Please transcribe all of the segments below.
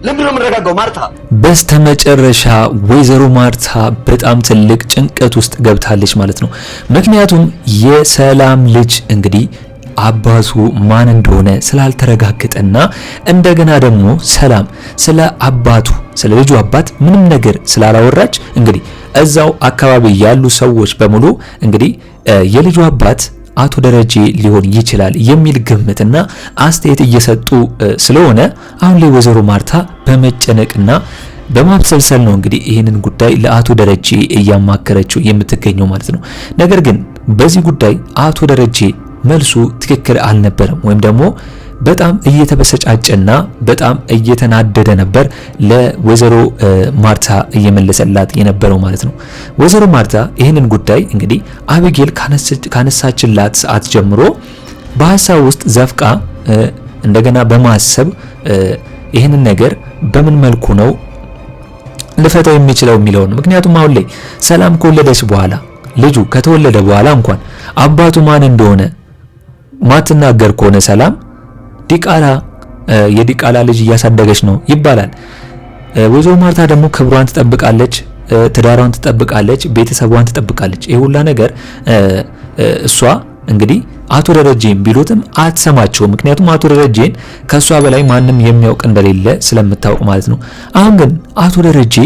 ለምንድነው የምረጋጋው ማርታ? በስተመጨረሻ ወይዘሮ ማርታ በጣም ትልቅ ጭንቀት ውስጥ ገብታለች ማለት ነው። ምክንያቱም የሰላም ልጅ እንግዲህ አባቱ ማን እንደሆነ ስላልተረጋገጠና እንደገና ደግሞ ሰላም ስለ አባቱ ስለ ልጁ አባት ምንም ነገር ስላላወራች እንግዲህ እዛው አካባቢ ያሉ ሰዎች በሙሉ እንግዲህ የልጁ አባት አቶ ደረጀ ሊሆን ይችላል የሚል ግምትና አስተያየት እየሰጡ ስለሆነ አሁን ላይ ወይዘሮ ማርታ በመጨነቅና በማብሰልሰል ነው እንግዲህ ይህንን ጉዳይ ለአቶ ደረጀ እያማከረችው የምትገኘው ማለት ነው። ነገር ግን በዚህ ጉዳይ አቶ ደረጀ መልሱ ትክክል አልነበረም፣ ወይም ደግሞ በጣም እየተበሰጫጨና በጣም እየተናደደ ነበር ለወይዘሮ ማርታ እየመለሰላት የነበረው ማለት ነው። ወይዘሮ ማርታ ይህንን ጉዳይ እንግዲህ አቢጌል ካነሳችላት ሰዓት ጀምሮ በሀሳብ ውስጥ ዘፍቃ እንደገና በማሰብ ይህንን ነገር በምን መልኩ ነው ልፈታው የሚችለው የሚለው ነው። ምክንያቱም አሁን ላይ ሰላም ከወለደች በኋላ ልጁ ከተወለደ በኋላ እንኳን አባቱ ማን እንደሆነ ማትናገር ከሆነ ሰላም ዲቃላ የዲቃላ ልጅ እያሳደገች ነው ይባላል። ወይዘሮ ማርታ ደግሞ ክብሯን ትጠብቃለች፣ ትዳሯን ትጠብቃለች፣ ቤተሰቧን ትጠብቃለች። ይሄ ሁላ ነገር እሷ እንግዲህ አቶ ደረጀን ቢሉትም አትሰማቸው። ምክንያቱም አቶ ደረጀን ከሷ በላይ ማንም የሚያውቅ እንደሌለ ስለምታውቅ ማለት ነው። አሁን ግን አቶ ደረጀ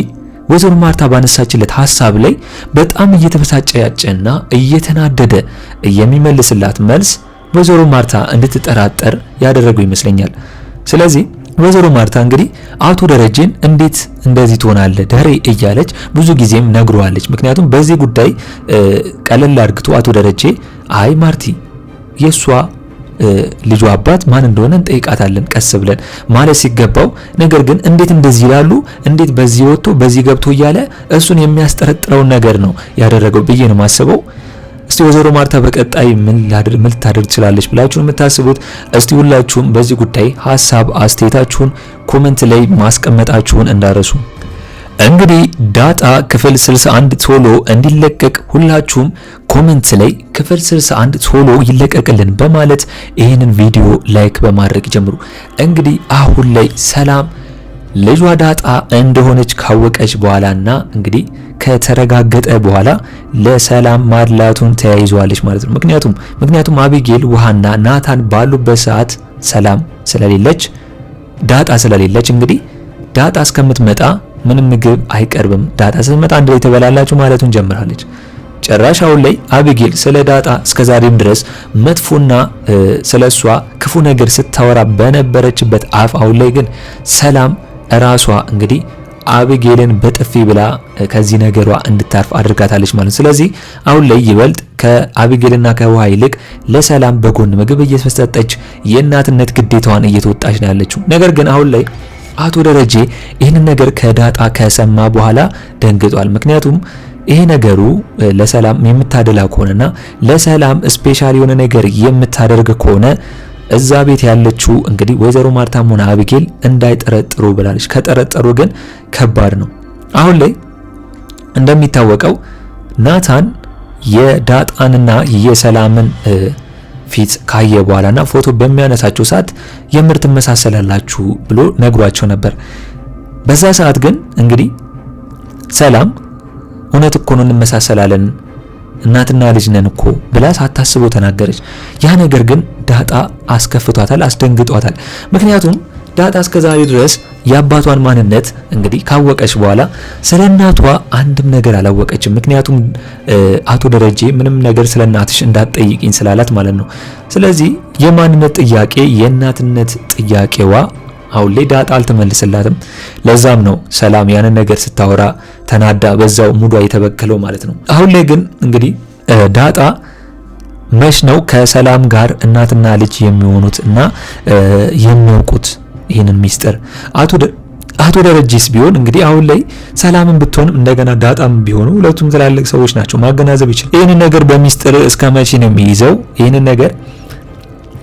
ወይዘሮ ማርታ ባነሳችለት ሐሳብ ላይ በጣም እየተበሳጨና እየተናደደ የሚመልስላት መልስ ወይዘሮ ማርታ እንድትጠራጠር ያደረገው ይመስለኛል። ስለዚህ ወይዘሮ ማርታ እንግዲህ አቶ ደረጀን እንዴት እንደዚህ ትሆናለህ ደሬ እያለች ብዙ ጊዜም ነግሯለች። ምክንያቱም በዚህ ጉዳይ ቀለል አድርግቶ አቶ ደረጀ አይ ማርቲ የሷ ልጁ አባት ማን እንደሆነ እንጠይቃታለን ቀስ ብለን ማለት ሲገባው፣ ነገር ግን እንዴት እንደዚህ ይላሉ፣ እንዴት በዚህ ወጥቶ በዚህ ገብቶ እያለ እሱን የሚያስጠረጥረውን ነገር ነው ያደረገው ብዬ ነው ማስበው። እስቲ ወይዘሮ ማርታ በቀጣይ ምን ልታደርግ ትችላለች ብላችሁ የምታስቡት? እስቲ ሁላችሁም በዚህ ጉዳይ ሐሳብ አስተያየታችሁን ኮሜንት ላይ ማስቀመጣችሁን እንዳረሱ። እንግዲህ ዳጣ ክፍል 61 ቶሎ እንዲለቀቅ ሁላችሁም ኮሜንት ላይ ክፍል 61 ቶሎ ይለቀቅልን በማለት ይህንን ቪዲዮ ላይክ በማድረግ ጀምሩ። እንግዲህ አሁን ላይ ሰላም ልጇ ዳጣ እንደሆነች ካወቀች በኋላና እንግዲህ ከተረጋገጠ በኋላ ለሰላም ማድላቱን ተያይዘዋለች ማለት ነው። ምክንያቱም አቢጌል ውሃና ናታን ባሉበት ሰዓት ሰላም ስለሌለች ዳጣ ስለሌለች እንግዲህ ዳጣ እስከምትመጣ ምንም ምግብ አይቀርብም። ዳጣ ስትመጣ አንድ ላይ ተበላላችሁ ማለቱን ጀምራለች። ጭራሽ አሁን ላይ አቢጌል ስለ ዳጣ እስከዛሬም ድረስ መጥፎና ስለሷ ክፉ ነገር ስታወራ በነበረችበት አፍ አሁን ላይ ግን ሰላም ራሷ እንግዲህ አቢጌልን በጥፊ ብላ ከዚህ ነገሯ እንድታርፍ አድርጋታለች ማለት። ስለዚህ አሁን ላይ ይበልጥ ከአቢጌልና ከውሃ ይልቅ ለሰላም በጎን ምግብ እየሰጠች የእናትነት ግዴታዋን እየተወጣች ነው ያለችው። ነገር ግን አሁን ላይ አቶ ደረጀ ይህንን ነገር ከዳጣ ከሰማ በኋላ ደንግጧል። ምክንያቱም ይሄ ነገሩ ለሰላም የምታደላ ከሆነና ለሰላም ስፔሻል የሆነ ነገር የምታደርግ ከሆነ እዛ ቤት ያለችው እንግዲህ ወይዘሮ ማርታም ሆነ አቢጌል እንዳይጠረጥሩ ብላለች። ከጠረጠሩ ግን ከባድ ነው። አሁን ላይ እንደሚታወቀው ናታን የዳጣንና የሰላምን ፊት ካየ በኋላና ፎቶ በሚያነሳቸው ሰዓት የምር ትመሳሰላላችሁ ብሎ ነግሯቸው ነበር። በዛ ሰዓት ግን እንግዲህ ሰላም እውነት እኮ ነው እንመሳሰላለን እናትና ልጅ ነን እኮ ብላ ሳታስበው ተናገረች። ያ ነገር ግን ዳጣ አስከፍቷታል፣ አስደንግጧታል። ምክንያቱም ዳጣ እስከዛሬ ድረስ የአባቷን ማንነት እንግዲህ ካወቀች በኋላ ስለ እናቷ አንድም ነገር አላወቀችም። ምክንያቱም አቶ ደረጀ ምንም ነገር ስለ እናትሽ እንዳትጠይቂኝ ስላላት ማለት ነው። ስለዚህ የማንነት ጥያቄ የእናትነት ጥያቄዋ አሁን ላይ ዳጣ አልተመልሰላትም። ለዛም ነው ሰላም ያንን ነገር ስታወራ ተናዳ በዛው ሙዷ የተበከለው ማለት ነው። አሁን ላይ ግን እንግዲህ ዳጣ መች ነው ከሰላም ጋር እናትና ልጅ የሚሆኑት እና የሚያውቁት ይህንን ሚስጥር? አቶ ደረጀስ ቢሆን እንግዲህ አሁን ላይ ሰላምን ብትሆንም እንደገና ዳጣም ቢሆኑ ሁለቱም ትላልቅ ሰዎች ናቸው፣ ማገናዘብ ይችላል። ይህንን ነገር በሚስጥር እስከ መቼ ነው የሚይዘው? ይህንን ነገር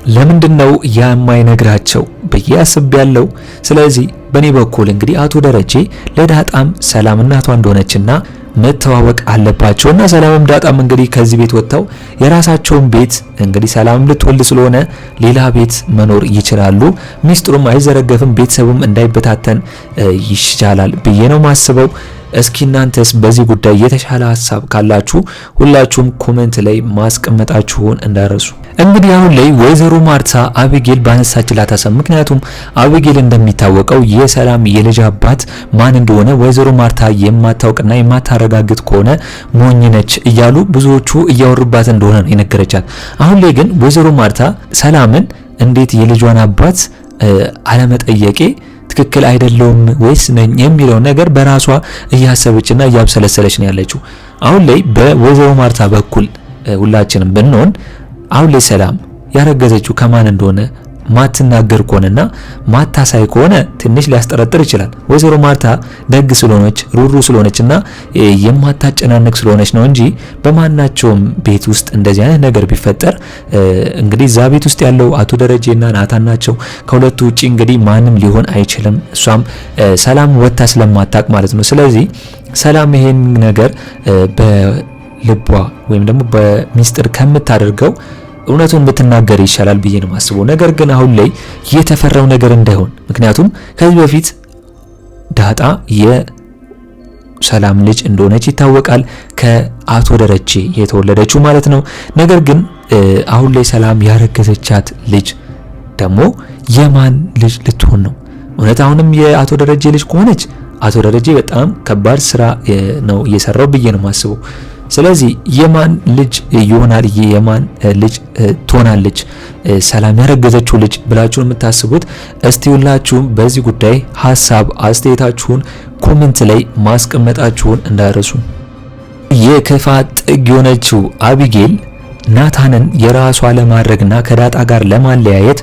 ለምንድነው የማይነግራቸው ብዬ አስቤያለሁ። ስለዚህ በኔ በኩል እንግዲህ አቶ ደረጀ ለዳጣም ሰላም እናቷ እንደሆነችና መተዋወቅ አለባቸውና ሰላምም ዳጣም እንግዲህ ከዚህ ቤት ወጥተው የራሳቸውን ቤት እንግዲህ ሰላምም ልትወልድ ስለሆነ ሌላ ቤት መኖር ይችላሉ። ሚስጥሩም አይዘረገፍም፣ ቤተሰቡም እንዳይበታተን ይሻላል ብዬ ነው ማስበው። እስኪ እናንተስ በዚህ ጉዳይ የተሻለ ሀሳብ ካላችሁ ሁላችሁም ኮሜንት ላይ ማስቀመጣችሁን እንዳረሱ። እንግዲህ አሁን ላይ ወይዘሮ ማርታ አቢጌል ባነሳችላት ሀሳብ፣ ምክንያቱም አቢጌል እንደሚታወቀው የሰላም የልጅ አባት ማን እንደሆነ ወይዘሮ ማርታ የማታውቅና የማታረጋግጥ ከሆነ ሞኝ ነች እያሉ ብዙዎቹ እያወሩባት እንደሆነ ነው የነገረቻት። አሁን ላይ ግን ወይዘሮ ማርታ ሰላምን እንዴት የልጇን አባት አለመጠየቄ ትክክል አይደለም ወይስ ነኝ የሚለው ነገር በራሷ እያሰበችና እያብሰለሰለች ነው ያለችው። አሁን ላይ በወይዘሮ ማርታ በኩል ሁላችንም ብንሆን አሁን ላይ ሰላም ያረገዘችው ከማን እንደሆነ ማትናገር ከሆነና ማታሳይ ከሆነ ትንሽ ሊያስጠረጥር ይችላል። ወይዘሮ ማርታ ደግ ስለሆነች ሩሩ ስለሆነችና የማታጨናነቅ ስለሆነች ነው እንጂ በማናቸውም ቤት ውስጥ እንደዚህ አይነት ነገር ቢፈጠር እንግዲህ እዛ ቤት ውስጥ ያለው አቶ ደረጀና ናታን ናቸው። ከሁለቱ ውጪ እንግዲህ ማንም ሊሆን አይችልም። እሷም ሰላም ወታ ስለማታቅ ማለት ነው። ስለዚህ ሰላም ይሄን ነገር በልቧ ወይም ደግሞ በሚስጥር ከምታደርገው እውነቱን ብትናገር ይሻላል ብዬ ነው ማስበው። ነገር ግን አሁን ላይ የተፈራው ነገር እንዳይሆን፣ ምክንያቱም ከዚህ በፊት ዳጣ የሰላም ልጅ እንደሆነች ይታወቃል፣ ከአቶ ደረጀ የተወለደችው ማለት ነው። ነገር ግን አሁን ላይ ሰላም ያረገዘቻት ልጅ ደግሞ የማን ልጅ ልትሆን ነው? እውነት አሁንም የአቶ ደረጀ ልጅ ከሆነች አቶ ደረጀ በጣም ከባድ ስራ ነው እየሰራው ብዬ ነው ማስበው። ስለዚህ የማን ልጅ ይሆናል? የማን ልጅ ትሆናለች ሰላም ያረገዘችው ልጅ ብላችሁ የምታስቡት? እስቲ ሁላችሁም በዚህ ጉዳይ ሐሳብ አስተያየታችሁን ኮሜንት ላይ ማስቀመጣችሁን እንዳረሱ። የክፋት ጥግ የሆነችው አቢጌል ናታንን የራሷ ለማድረግና ከዳጣ ጋር ለማለያየት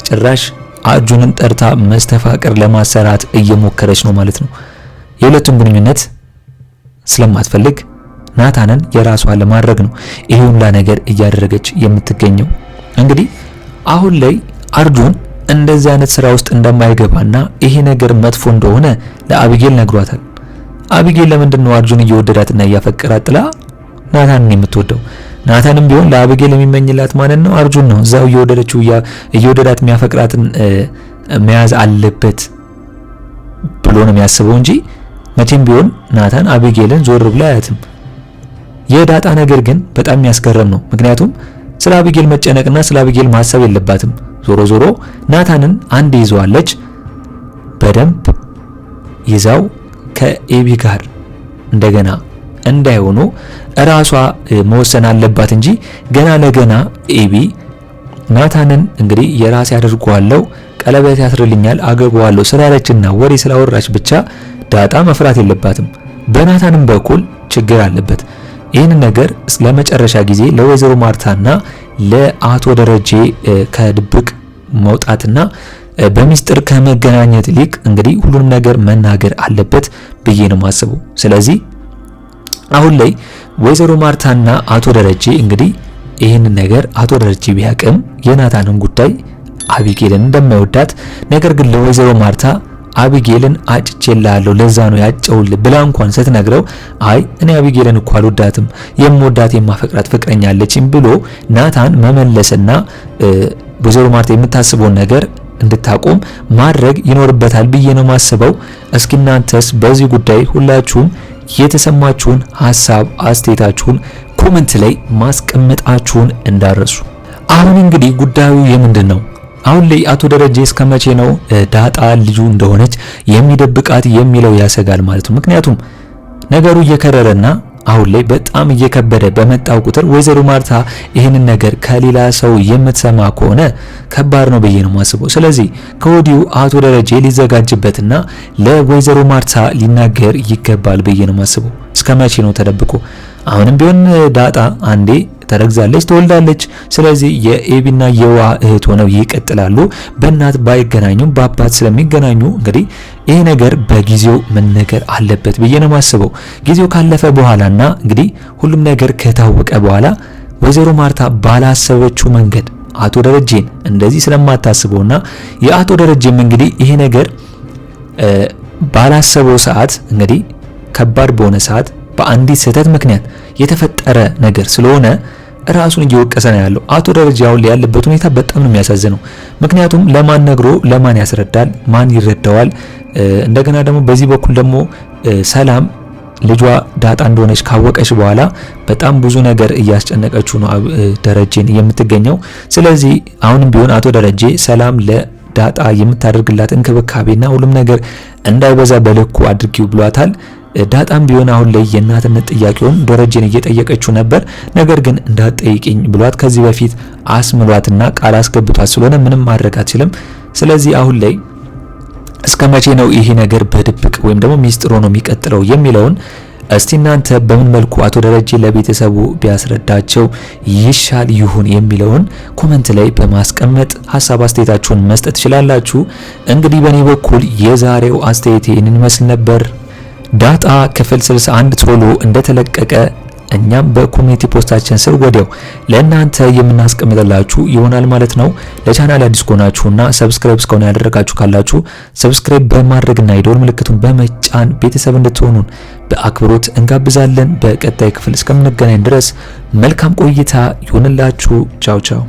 ጭራሽ አርጁንን ጠርታ መስተፋቅር ለማሰራት እየሞከረች ነው ማለት ነው። የሁለቱም ግንኙነት ስለማትፈልግ ናታንን የራሷ ለማድረግ ነው ይሄ ሁላ ነገር እያደረገች የምትገኘው። እንግዲህ አሁን ላይ አርጁን እንደዚህ አይነት ስራ ውስጥ እንደማይገባና ይሄ ነገር መጥፎ እንደሆነ ለአቢጌል ነግሯታል። አቢጌል ለምንድን ነው አርጁን እየወደዳትና እያፈቀራት ጥላ ናታንን የምትወደው? ናታንም ቢሆን ለአቢጌል የሚመኝላት ማንን ነው? አርጁን ነው። እዛው እየወደዳት የሚያፈቅራትን መያዝ አለበት ብሎ ነው የሚያስበው እንጂ መቼም ቢሆን ናታን አቢጌልን ዞር ብሎ አያትም። የዳጣ ነገር ግን በጣም የሚያስገርም ነው። ምክንያቱም ስለ አቢጌል መጨነቅና ስለ አቢጌል ማሰብ የለባትም። ዞሮ ዞሮ ናታንን አንድ ይዘዋለች፣ በደንብ ይዛው ከኤቢ ጋር እንደገና እንዳይሆኑ እራሷ መወሰን አለባት እንጂ ገና ለገና ኤቢ ናታንን እንግዲህ የራስ ያደርገዋለሁ፣ ቀለበት ያስርልኛል፣ አገባዋለሁ ስላለችና ወሬ ስላወራች ብቻ ዳጣ መፍራት የለባትም። በናታንም በኩል ችግር አለበት። ይህን ነገር ለመጨረሻ ጊዜ ለወይዘሮ ማርታና ለአቶ ደረጀ ከድብቅ መውጣትና በሚስጥር ከመገናኘት ይልቅ እንግዲህ ሁሉንም ነገር መናገር አለበት ብዬ ነው ማስበው። ስለዚህ አሁን ላይ ወይዘሮ ማርታና አቶ ደረጀ እንግዲህ ይህን ነገር አቶ ደረጀ ቢያቅም የናታንን ጉዳይ አቢጌልን እንደማይወዳት ነገር ግን ለወይዘሮ ማርታ አቢጌልን አጭቼላለሁ ለዛ ነው ያጨውል ብላ እንኳን ስትነግረው አይ እኔ አቢጌልን እኮ አልወዳትም የምወዳት የማፈቅራት ፍቅረኛ አለችኝ ብሎ ናታን መመለስና ወይዘሮ ማርታ የምታስበውን ነገር እንድታቆም ማድረግ ይኖርበታል ብዬ ነው ማስበው። እስኪ እናንተስ በዚህ ጉዳይ ሁላችሁም የተሰማችሁን ሐሳብ አስተያየታችሁን ኮሜንት ላይ ማስቀመጣችሁን እንዳረሱ። አሁን እንግዲህ ጉዳዩ የምንድን ነው? አሁን ላይ አቶ ደረጀ እስከመቼ ነው ዳጣ ልጁ እንደሆነች የሚደብቃት የሚለው ያሰጋል ማለት ነው። ምክንያቱም ነገሩ እየከረረና አሁን ላይ በጣም እየከበደ በመጣው ቁጥር ወይዘሮ ማርታ ይህንን ነገር ከሌላ ሰው የምትሰማ ከሆነ ከባድ ነው ብዬ ነው ማስበው። ስለዚህ ከወዲሁ አቶ ደረጀ ሊዘጋጅበትና ለወይዘሮ ማርታ ሊናገር ይገባል ብዬ ነው ማስበው። እስከመቼ ነው ተደብቆ? አሁንም ቢሆን ዳጣ አንዴ ተረግዛለች፣ ትወልዳለች። ስለዚህ የኤቢና የዋ እህት ሆነው ይቀጥላሉ። በእናት ባይገናኙም በአባት ስለሚገናኙ እንግዲህ ይሄ ነገር በጊዜው መነገር አለበት ብዬ ነው ማስበው። ጊዜው ካለፈ በኋላና እንግዲህ ሁሉም ነገር ከታወቀ በኋላ ወይዘሮ ማርታ ባላሰበችው መንገድ አቶ ደረጀን እንደዚህ ስለማታስበውና የአቶ ደረጀም እንግዲህ ይሄ ነገር ባላሰበው ሰዓት እንግዲህ ከባድ በሆነ ሰዓት በአንዲት ስህተት ምክንያት የተፈጠረ ነገር ስለሆነ ራሱን እየወቀሰ ነው ያለው። አቶ ደረጀ አሁን ላይ ያለበት ሁኔታ በጣም ነው የሚያሳዝነው። ምክንያቱም ለማን ነግሮ ለማን ያስረዳል? ማን ይረዳዋል? እንደገና ደግሞ በዚህ በኩል ደግሞ ሰላም ልጇ ዳጣ እንደሆነች ካወቀች በኋላ በጣም ብዙ ነገር እያስጨነቀችው ነው ደረጀን የምትገኘው። ስለዚህ አሁንም ቢሆን አቶ ደረጀ ሰላም ለዳጣ የምታደርግላት እንክብካቤና ሁሉም ነገር እንዳይበዛ በልኩ አድርጊው ብሏታል። ዳጣም ቢሆን አሁን ላይ የእናትነት ጥያቄውን ደረጀን እየጠየቀችው ነበር። ነገር ግን እንዳትጠይቅኝ ብሏት ከዚህ በፊት አስምሏትና ቃል አስገብቷት ስለሆነ ምንም ማድረግ አትችልም። ስለዚህ አሁን ላይ እስከ መቼ ነው ይሄ ነገር በድብቅ ወይም ደግሞ ሚስጥር ሆኖ የሚቀጥለው የሚለውን እስቲ እናንተ በምን መልኩ አቶ ደረጀ ለቤተሰቡ ቢያስረዳቸው ይሻል ይሁን የሚለውን ኮሜንት ላይ በማስቀመጥ ሐሳብ አስተያየታችሁን መስጠት ትችላላችሁ። እንግዲህ በእኔ በኩል የዛሬው አስተያየት ይህንን ይመስል ነበር። ዳጣ ክፍል 61 ቶሎ እንደተለቀቀ እኛም በኮሚኒቲ ፖስታችን ስር ወዲያው ለእናንተ የምናስቀምጥላችሁ ይሆናል ማለት ነው። ለቻናል አዲስ ከሆናችሁና ሰብስክራይብ እስካሁን ያደረጋችሁ ካላችሁ ሰብስክራይብ በማድረግና የደወል ምልክቱን በመጫን ቤተሰብ እንድትሆኑን በአክብሮት እንጋብዛለን። በቀጣይ ክፍል እስከምንገናኝ ድረስ መልካም ቆይታ ይሁንላችሁ። ቻው ቻው።